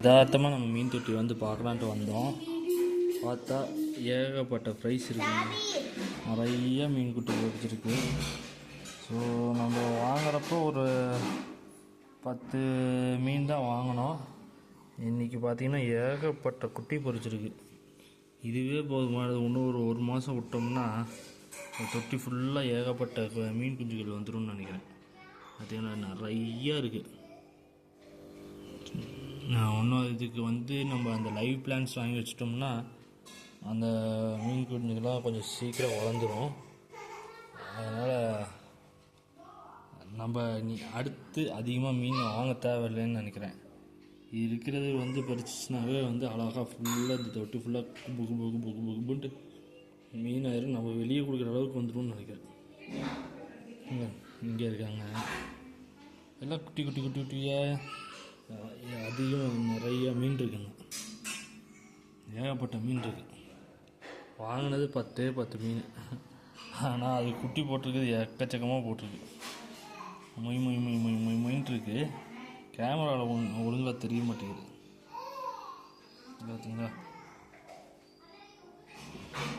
யதார்த்தமாக நம்ம மீன் தொட்டி வந்து பார்க்கலான்ட்டு வந்தோம். பார்த்தா ஏகப்பட்ட ப்ரைஸ் இருக்குது, நிறைய மீன் குட்டி பிடிச்சிருக்கு. ஸோ நம்ம வாங்குறப்போ ஒரு 10 மீன் தான் வாங்கினோம். இன்றைக்கி பார்த்திங்கன்னா ஏகப்பட்ட குட்டி பொறிச்சிருக்கு. இதுவே போதுமானது. இன்னும் ஒரு மாதம் விட்டோம்னா தொட்டி ஃபுல்லாக ஏகப்பட்ட மீன் குஞ்சுகள் வந்துடும் நினைக்கிறேன். பார்த்திங்கன்னா நிறையா இருக்குது. இன்னும் இதுக்கு வந்து நம்ம அந்த லைவ் பிளான்ஸ் வாங்கி வச்சிட்டோம்னா அந்த மீன் குஞ்சுகள்லாம் கொஞ்சம் சீக்கிரம் வளர்ந்துடும். அதனால் நம்ம அடுத்து அதிகமாக மீன் வாங்க தேவையில்லைன்னு நினைக்கிறேன். இது இருக்கிறது வந்து பறிச்சுனாவே வந்து அழகாக ஃபுல்லாக இந்த தொட்டி ஃபுல்லாக புகுன்ட்டு மீன் ஆயிரும். நம்ம வெளியே கொடுக்குற அளவுக்கு வந்துடும்னு நினைக்கிறேன். இங்கே இருக்காங்க எல்லாம் குட்டி குட்டி குட்டி குட்டியாக அதிகம் நிறைய மீன் இருக்குங்க. ஏகப்பட்ட மீன் இருக்குது. வாங்கினது 10 மீன், ஆனால் அது குட்டி போட்டிருக்குது எக்கச்சக்கமாக போட்டிருக்கு. மொயின் இருக்குது. கேமராவில் ஒழுங்காக தெரிய மாட்டேங்குது பார்த்தீங்களா.